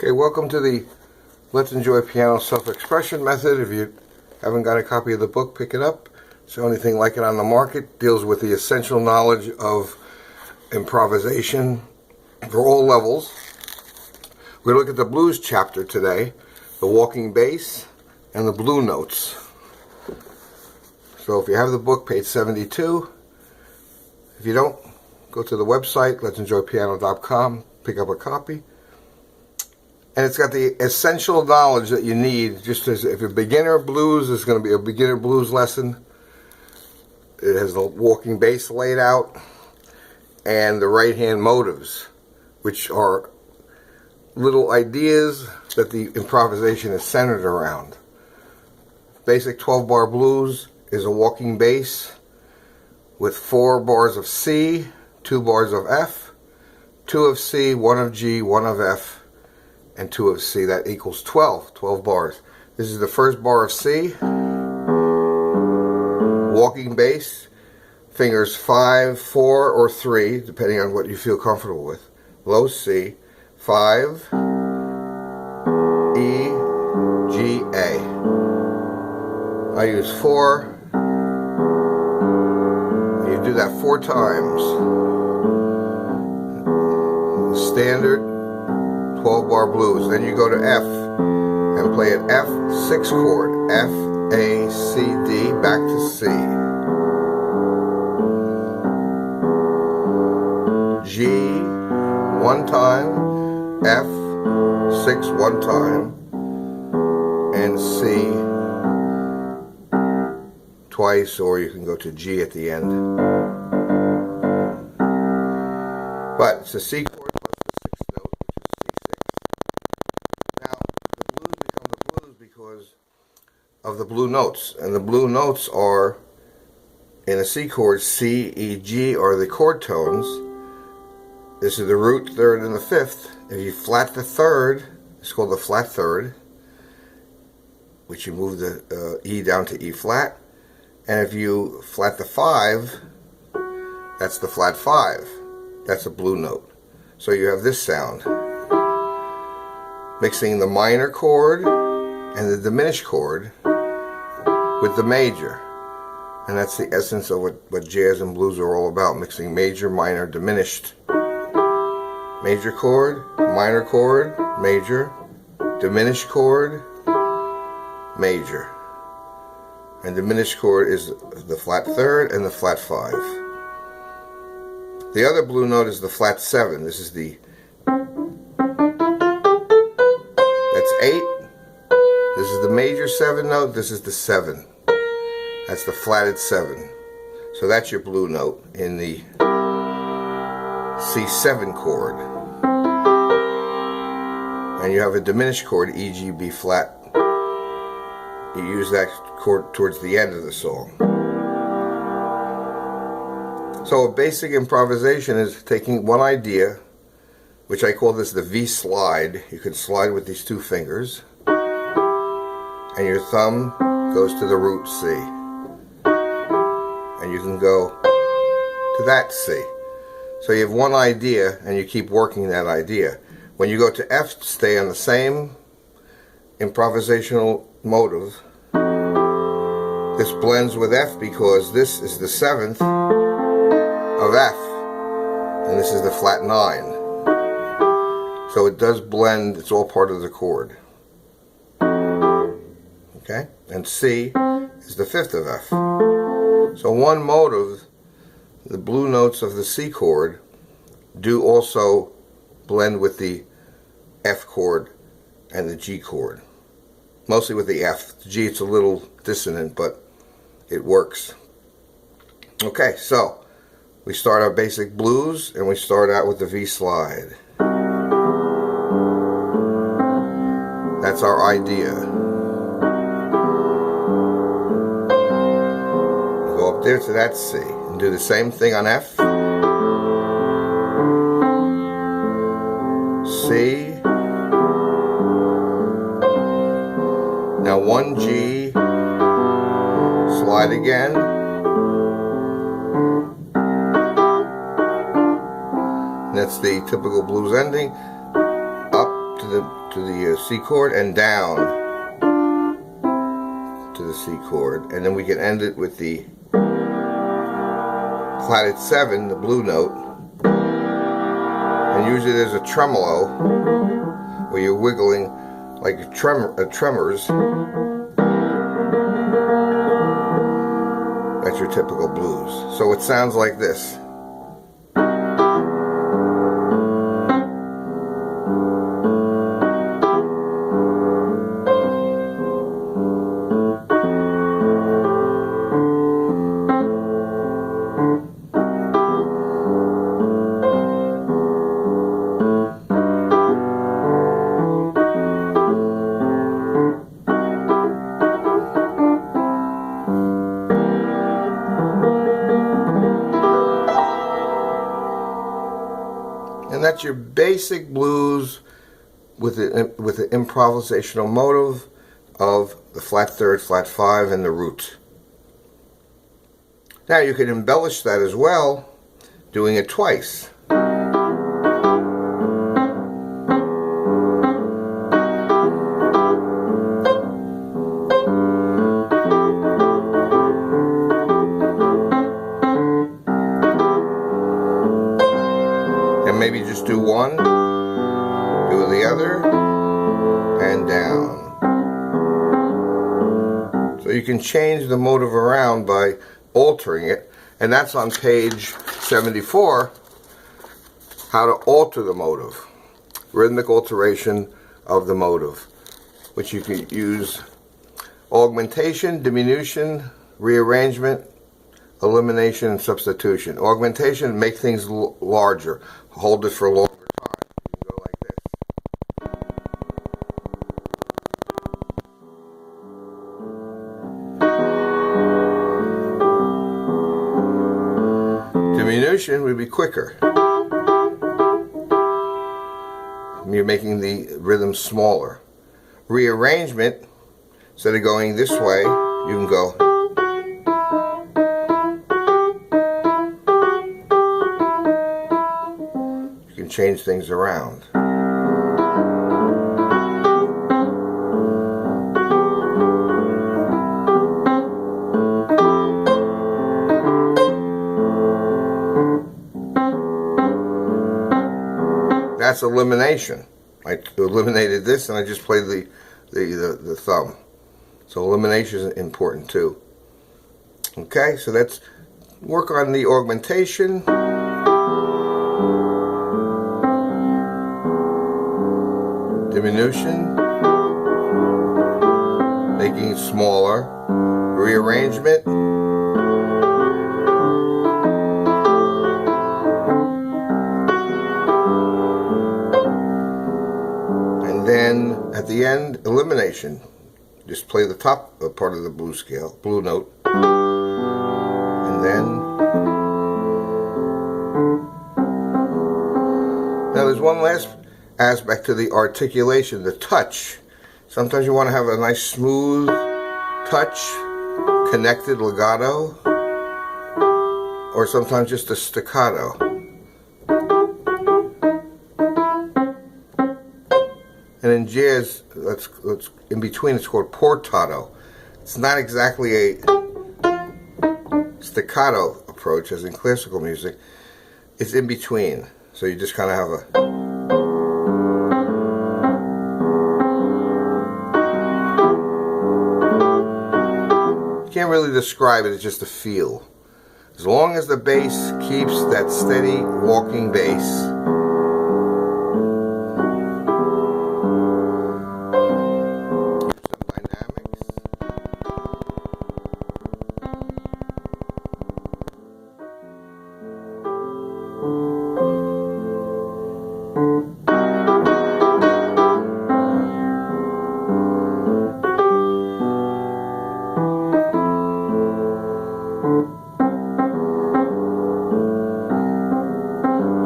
Okay, welcome to the Let's Enjoy Piano Self-Expression method. If you haven't got a copy of the book, pick it up. It's the only thing like it on the market. Deals with the essential knowledge of improvisation for all levels. We're going to look at the blues chapter today, the walking bass and the blue notes. So if you have the book, page 72. If you don't, go to the website, let'senjoypiano.com, pick up a copy. And it's got the essential knowledge that you need, just as if you're a beginner blues, it's going to be a beginner blues lesson. It has the walking bass laid out and the right hand motives, which are little ideas that the improvisation is centered around. Basic 12-bar blues is a walking bass with 4 bars of C, 2 bars of F, 2 of C, 1 of G, 1 of F, and 2 of C. That equals 12 bars. This is the first bar of C. Walking bass, fingers 5, 4, or 3, depending on what you feel comfortable with. Low C, 5, E, G, A. I use 4. You do that 4 times. Standard 12-bar blues. Then you go to F and play an F6 chord. F, A, C, D, back to C. G, 1 time. F6, 1 time. And C twice, or you can go to G at the end. But it's a C chord. Of the blue notes, and the blue notes are in a C chord. C, E, G are the chord tones. This is the root, third, and the fifth. If you flat the third, it's called the flat third, which you move the E down to E flat. And if you flat the 5, that's the flat 5. That's a blue note. So you have this sound, mixing the minor chord and the diminished chord with the major. And that's the essence of what jazz and blues are all about, mixing major, minor, diminished. Major chord, minor chord, major, diminished chord, major. And diminished chord is the flat third and the flat 5. The other blue note is the flat 7. This is the, that's 8. This is the major 7 note, this is the 7. That's the flatted 7. So that's your blue note in the C7 chord. And you have a diminished chord, E, G, B flat. You use that chord towards the end of the song. So a basic improvisation is taking one idea, which I call this the V slide. You can slide with these 2 fingers. And your thumb goes to the root C. And you can go to that C. So you have one idea and you keep working that idea. When you go to F, stay on the same improvisational motive. This blends with F because this is the 7th of F. And this is the flat 9. So it does blend, it's all part of the chord. Okay, and C is the 5th of F. So one motive, the blue notes of the C chord, do also blend with the F chord and the G chord. Mostly with the F. The G, it's a little dissonant, but it works. Okay, so we start our basic blues, and we start out with the V slide. That's our idea. Up there to that C and do the same thing on F. C. Now 1 G. Slide again. And that's the typical blues ending. Up to the C chord and down to the C chord, and then we can end it with the flatted 7, the blue note. And usually there's a tremolo where you're wiggling like tremors. That's your typical blues. So it sounds like this. And that's your basic blues with the improvisational motive of the flat third, flat 5, and the root. Now you can embellish that as well, doing it twice. Maybe just do one, do the other, and down. So you can change the motive around by altering it, and that's on page 74, how to alter the motive. Rhythmic alteration of the motive, which you can use augmentation, diminution, rearrangement, elimination, and substitution. Augmentation, make things larger. Hold it for a longer time. You can go like this. Diminution would be quicker. You're making the rhythm smaller. Rearrangement, instead of going this way, you can go. Change things around. That's elimination. I eliminated this and I just played the thumb. So elimination is important too. Okay, so let's work on the augmentation. Diminution, making it smaller, rearrangement, and then at the end, elimination. Just play the top part of the blue scale, blue note, and then now there's one last aspect to the articulation, the touch. Sometimes you want to have a nice smooth touch, connected legato, or sometimes just a staccato. And in jazz, let's in between, it's called portato. It's not exactly a staccato approach as in classical music. It's in between. So you just kind of have a can't really describe it, it's just a feel. As long as the bass keeps that steady walking bass, some dynamics.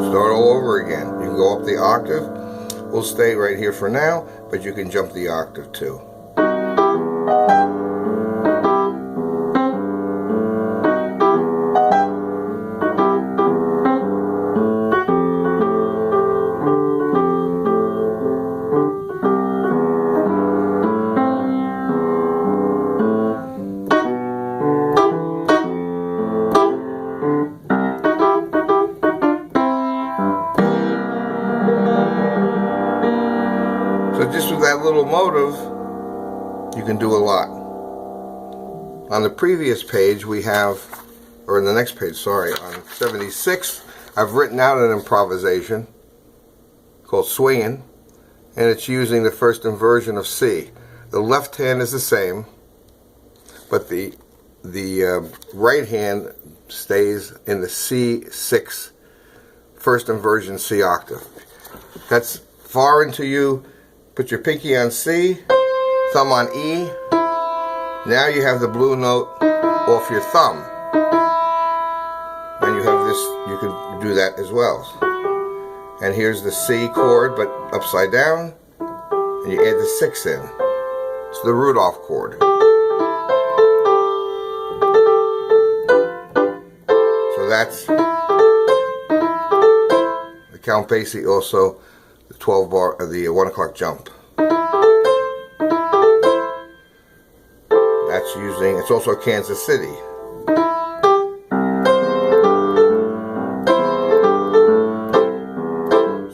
Start all over again. You can go up the octave. We'll stay right here for now, but you can jump the octave too. little motive, you can do a lot. On the previous page we have, or in the next page, sorry, on 76, I've written out an improvisation called Swingin', and it's using the first inversion of C. The left hand is the same, but the right hand stays in the C6 first inversion C octave. That's far into you. Put your pinky on C, thumb on E. Now you have the blue note off your thumb. And you have this, you can do that as well. And here's the C chord, but upside down, and you add the 6 in. It's the Rudolph chord. So that's the Count Basie, also the 12 bar, the 1 o'clock jump. That's using, it's also Kansas City.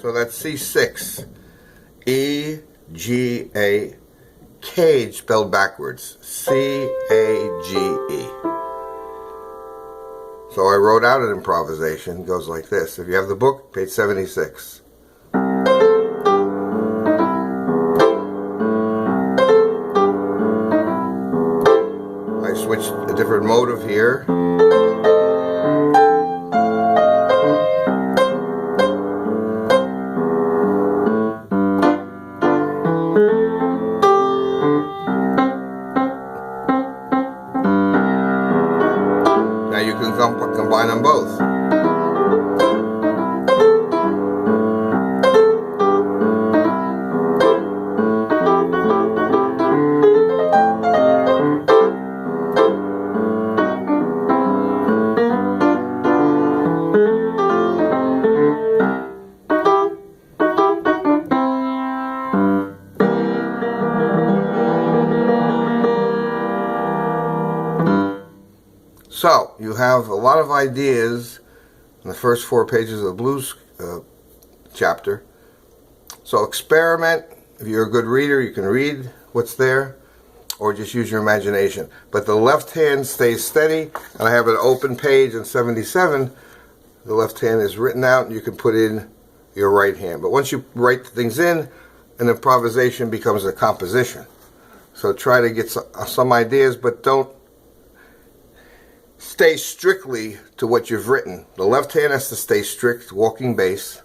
So that's C6, E, G, A, cage spelled backwards, C, A, G, E. So I wrote out an improvisation, it goes like this. If you have the book, page 76. I switched a different motive here. You can combine them both. So, you have a lot of ideas in the first 4 pages of the blues chapter. So experiment. If you're a good reader, you can read what's there, or just use your imagination. But the left hand stays steady, and I have an open page in 77. The left hand is written out, and you can put in your right hand. But once you write things in, an improvisation becomes a composition. So try to get some ideas, but don't stay strictly to what you've written. The left hand has to stay strict, walking bass,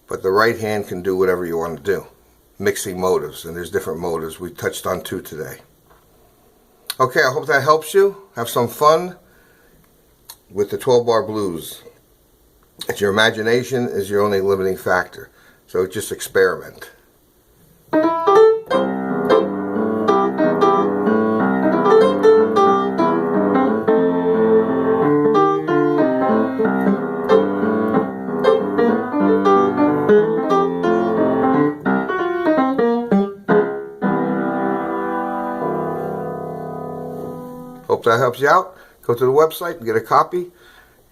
but the right hand can do whatever you want to do. Mixing motives, and there's different motives. We touched on 2 today. Okay, I hope that helps you. Have some fun with the 12-bar blues. It's your imagination is your only limiting factor. So just experiment. Hope that helps you out. Go to the website and get a copy,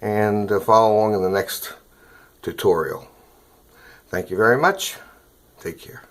and follow along in the next tutorial. Thank you very much. Take care.